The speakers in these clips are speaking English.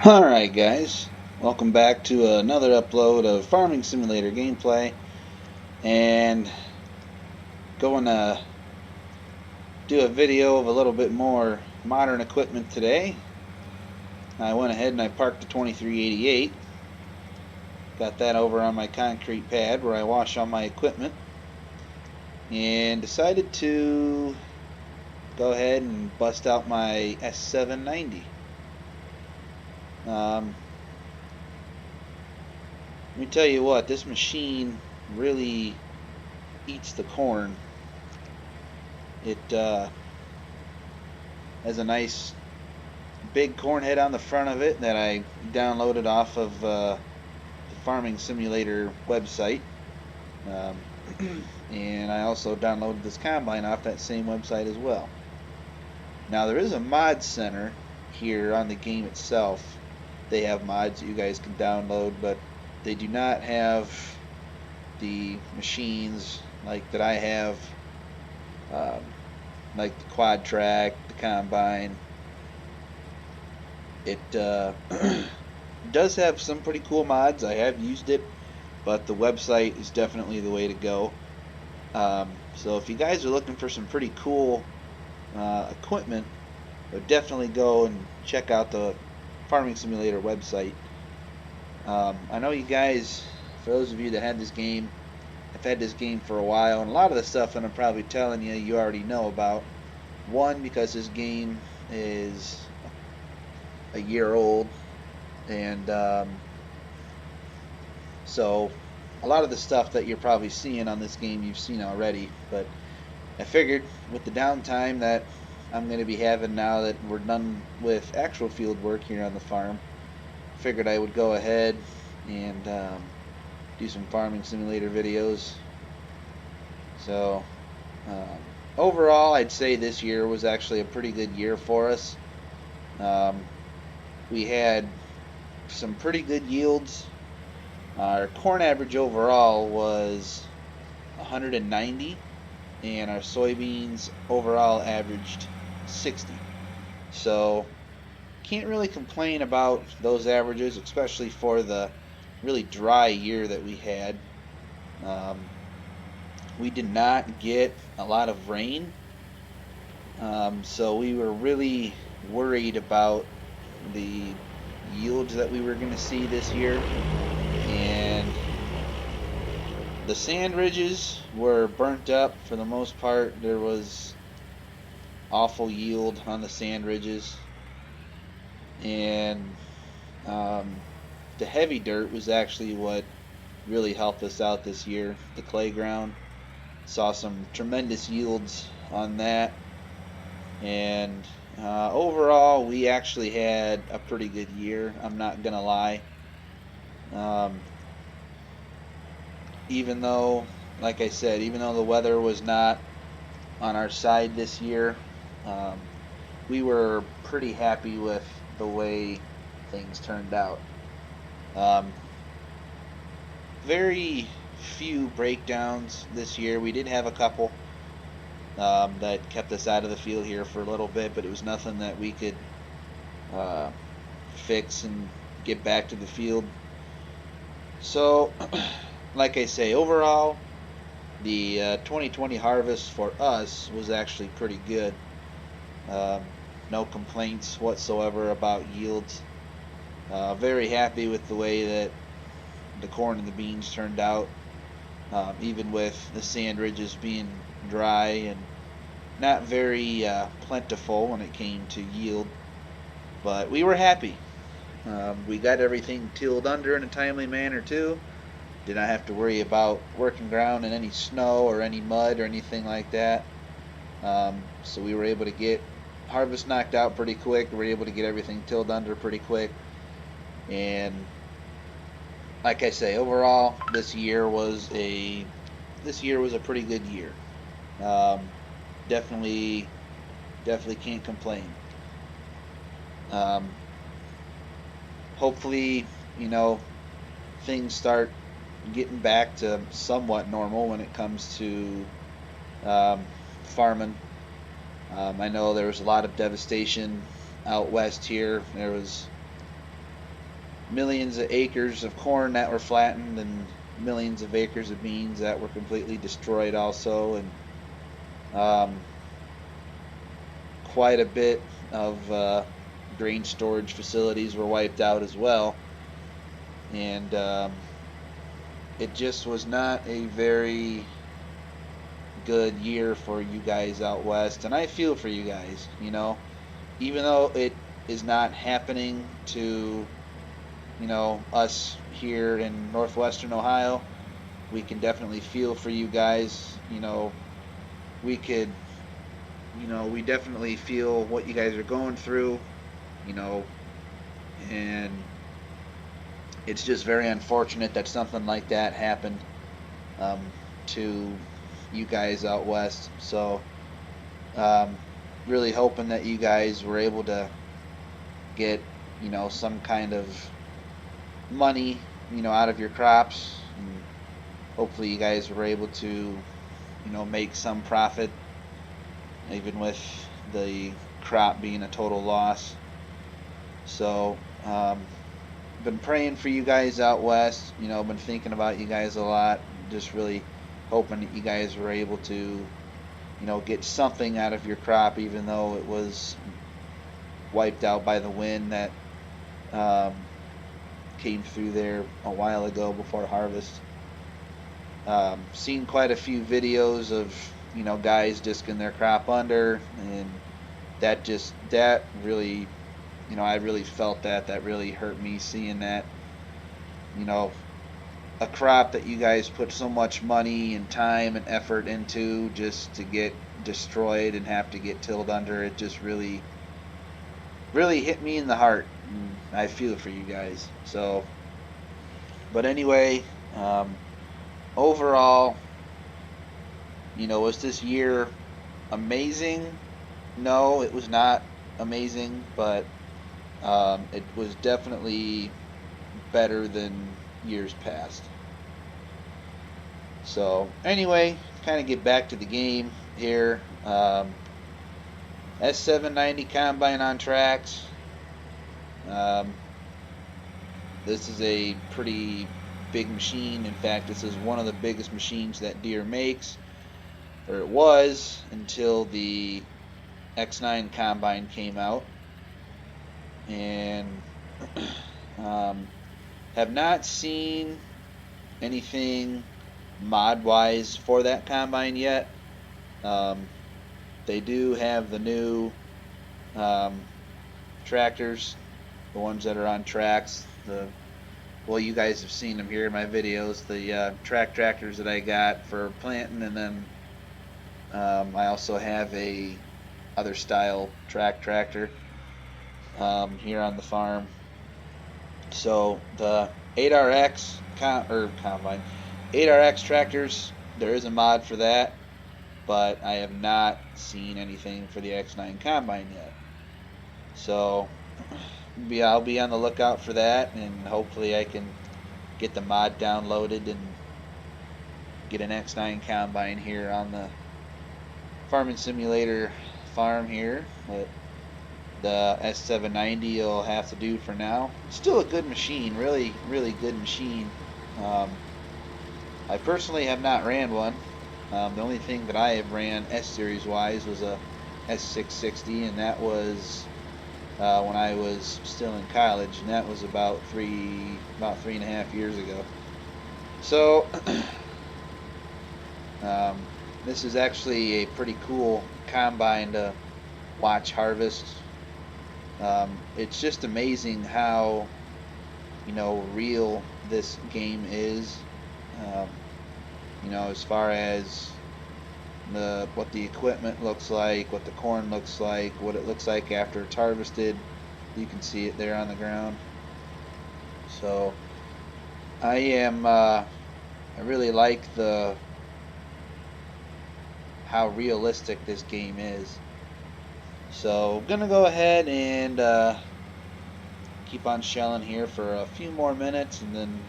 Alright guys, welcome back to another upload of Farming Simulator gameplay, and going to do a video of a little bit more modern equipment today. I went ahead and I parked the 2388, got that over on my concrete pad where I wash all my equipment, and decided to go ahead and bust out my S790. Let me tell you what, this machine really eats the corn. It has a nice big corn head on the front of it that I downloaded off of the Farming Simulator website. Um, and I also downloaded this combine off that same website as well. Now there is a mod center here on the game itself. They have mods that you guys can download, but they do not have the machines like that I have, um, like the quad track, the combine. It does have some pretty cool mods. I have used it, but the website is definitely the way to go. So if you guys are looking for some pretty cool equipment, definitely go and check out the Farming Simulator website. I know you guys, for those of you that had this game, have had this game for a while, and a lot of the stuff that I'm probably telling you, you already know about. One, because this game is a year old, and so a lot of the stuff that you're probably seeing on this game you've seen already, but I figured with the downtime that I'm going to be having now that we're done with actual field work here on the farm, figured I would go ahead and do some farming simulator videos. So overall, I'd say this year was actually a pretty good year for us. We had some pretty good yields. Our corn average overall was 190, and our soybeans overall averaged 60. So can't really complain about those averages, especially for the really dry year that we had. We did not get a lot of rain, so we were really worried about the yields that we were going to see this year. And the sand ridges were burnt up for the most part. There was awful yield on the sand ridges, and the heavy dirt was actually what really helped us out this year. The clay ground, saw some tremendous yields on that, and overall we actually had a pretty good year, I'm not gonna lie. um, Even though, like I said, even though the weather was not on our side this year, um, we were pretty happy with the way things turned out. Um, Very few breakdowns this year. We did have a couple that kept us out of the field here for a little bit, but it was nothing that we could uh, fix and get back to the field. So, like I say, overall, the 2020 harvest for us was actually pretty good. Um, no complaints whatsoever about yields. Very happy with the way that the corn and the beans turned out, even with the sand ridges being dry and not very plentiful when it came to yield. But we were happy. We got everything tilled under in a timely manner too. Did not have to worry about working ground in any snow or any mud or anything like that. So we were able to get harvest knocked out pretty quick. We were able to get everything tilled under pretty quick. And like I say, overall, this year was a pretty good year. Um, definitely, definitely can't complain. Um, Hopefully, you know, things start getting back to somewhat normal when it comes to um, farming. I know there was a lot of devastation out west here. There was millions of acres of corn that were flattened, and millions of acres of beans that were completely destroyed also, and um, quite a bit of grain storage facilities were wiped out as well. And it just was not a very good year for you guys out west. And I feel for you guys, even though it is not happening to, us here in northwestern Ohio, we can definitely feel for you guys. We could, we definitely feel what you guys are going through, you know, and it's just very unfortunate that something like that happened um, to you guys out west. So, um, really hoping that you guys were able to get, some kind of money, out of your crops, and hopefully you guys were able to, make some profit, even with the crop being a total loss. So, been praying for you guys out west. Been thinking about you guys a lot. Just really hoping that you guys were able to, get something out of your crop, even though it was wiped out by the wind that um, came through there a while ago before harvest. Seen quite a few videos of guys disking their crop under, and that really, I really felt that really hurt me seeing that. You know, a crop that you guys put so much money and time and effort into just to get destroyed and have to get tilled under, it just really, really hit me in the heart. And I feel for you guys. So, but anyway, um, overall, was this year amazing? No, it was not amazing, but it was definitely better than years past. So anyway, kind of get back to the game here. S790 combine on tracks. Um, this is a pretty big machine. In fact, this is one of the biggest machines that Deere makes, or it was until the X9 combine came out. And have not seen anything mod wise for that combine yet. Um, they do have the new um, tractors, the ones that are on tracks. Well, you guys have seen them here in my videos. The track tractors that I got for planting, and then I also have a other style tractor here on the farm. So the 8RX combine, 8RX tractors, there is a mod for that, but I have not seen anything for the X9 combine yet. So I'll be on the lookout for that, and hopefully I can get the mod downloaded and get an X9 combine here on the farming simulator farm here. But the S790 will have to do for now. Still a good machine, really, really good machine. Um, I personally have not ran one. The only thing that I have ran S-Series wise was a S660, and that was when I was still in college, and that was about 3.5 years ago. So this is actually a pretty cool combine to watch harvest. It's just amazing how real this game is. Um, as far as what the equipment looks like, what the corn looks like, what it looks like after it's harvested. You can see it there on the ground. So I really like how realistic this game is. So I'm gonna go ahead and keep on shelling here for a few more minutes, and then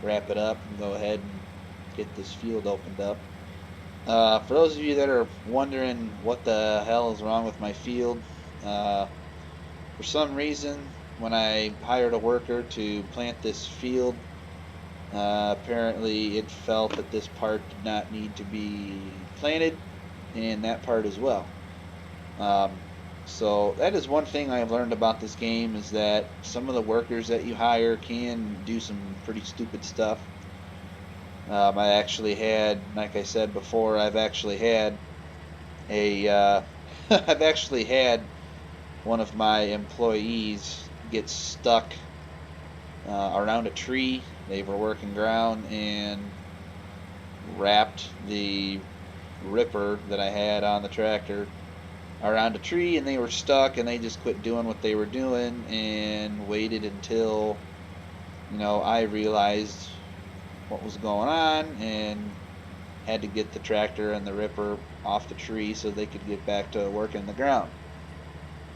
wrap it up and go ahead and get this field opened up. For those of you that are wondering what the hell is wrong with my field, for some reason when I hired a worker to plant this field, apparently it felt that this part did not need to be planted, and that part as well. Um, so that is one thing I've learned about this game, is that some of the workers that you hire can do some pretty stupid stuff. I actually had, like I said before, I've actually had a, I've actually had one of my employees get stuck around a tree. They were working ground and wrapped the ripper that I had on the tractor around a tree, and they were stuck, and they just quit doing what they were doing and waited until, I realized what was going on and had to get the tractor and the ripper off the tree so they could get back to working the ground.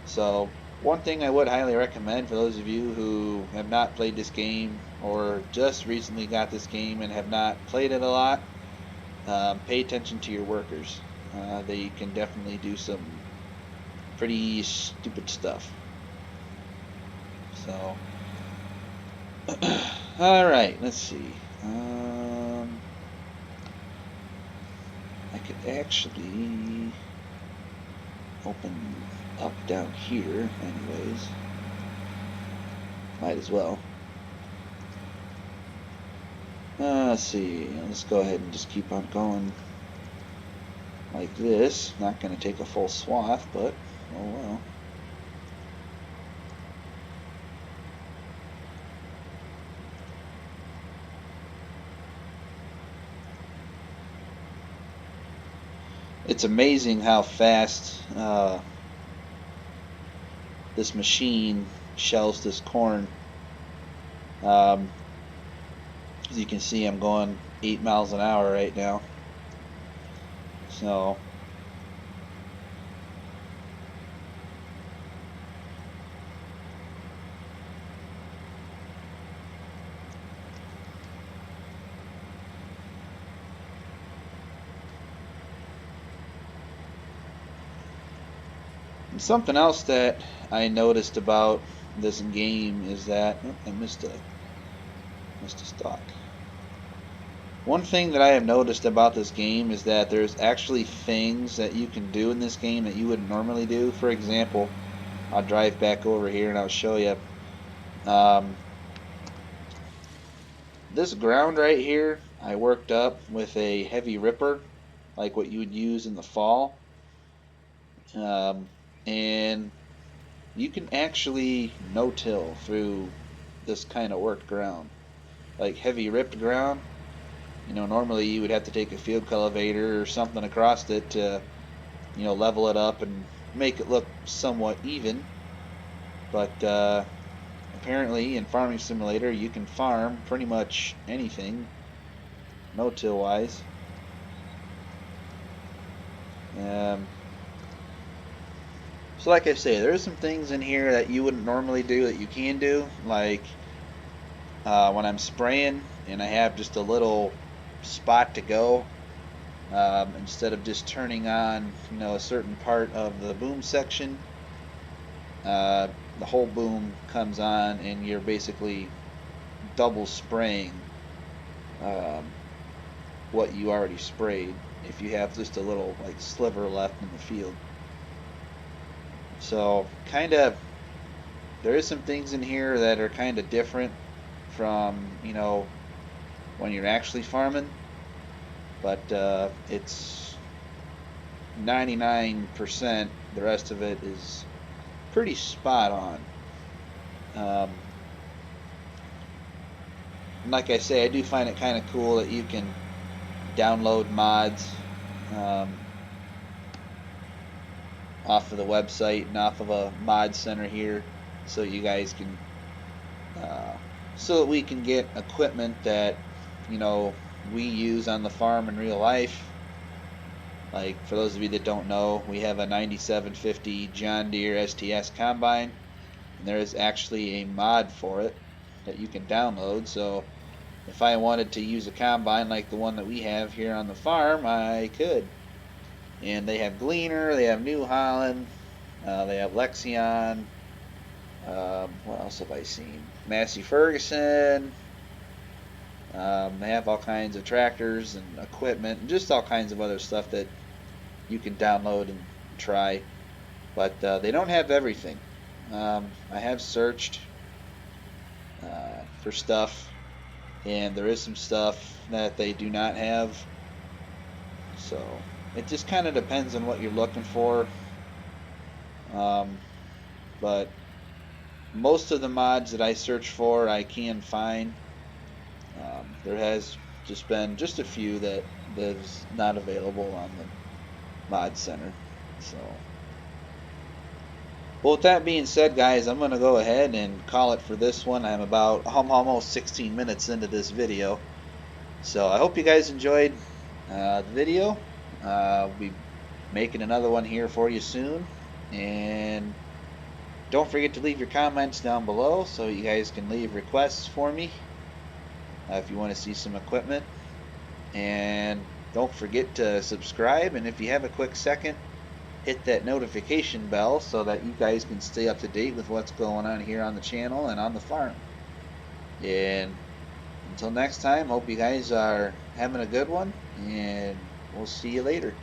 So one thing I would highly recommend for those of you who have not played this game or just recently got this game and have not played it a lot, pay attention to your workers. They can definitely do some pretty stupid stuff. So, all right, let's see. I could actually open up down here, anyways. Might as well. Let's see. Let's go ahead and just keep on going like this. Not going to take a full swath, but oh well. It's amazing how fast this machine shells this corn. As you can see, I'm going 8 miles an hour right now. So, and something else that I noticed about this game is that I missed a stock. One thing that I have noticed about this game is that there's actually things that you can do in this game that you wouldn't normally do. For example, I'll drive back over here and I'll show you. Um, this ground right here, I worked up with a heavy ripper, like what you would use in the fall. Um, and you can actually no-till through this kind of worked ground. Like heavy ripped ground, normally you would have to take a field cultivator or something across it to, level it up and make it look somewhat even. But apparently in Farming Simulator you can farm pretty much anything, no-till wise. So like I say, there's some things in here that you wouldn't normally do that you can do, like when I'm spraying and I have just a little spot to go, instead of just turning on, a certain part of the boom section, the whole boom comes on and you're basically double spraying um, what you already sprayed if you have just a little like sliver left in the field. So there is some things in here that are kind of different from, when you're actually farming, but it's 99%. The rest of it is pretty spot on. And like I say, I do find it kind of cool that you can download mods um, off of the website and off of a mod center here, so you guys can, so that we can get equipment that, we use on the farm in real life. Like, for those of you that don't know, we have a 9750 John Deere STS combine, and there is actually a mod for it that you can download. So if I wanted to use a combine like the one that we have here on the farm, I could. And they have Gleaner, they have New Holland, they have Lexion, What else have I seen? Massey Ferguson. They have all kinds of tractors and equipment and just all kinds of other stuff that you can download and try. But they don't have everything. I have searched for stuff, and there is some stuff that they do not have. So it just kind of depends on what you're looking for. Um, but most of the mods that I search for, I can find. There has just been just a few that's not available on the mod center. So, well, with that being said, guys, I'm gonna go ahead and call it for this one. I'm almost 16 minutes into this video, so I hope you guys enjoyed the video. We'll be making another one here for you soon, and don't forget to leave your comments down below so you guys can leave requests for me if you want to see some equipment. And don't forget to subscribe, and if you have a quick second, hit that notification bell so that you guys can stay up to date with what's going on here on the channel and on the farm. And until next time, hope you guys are having a good one, and we'll see you later.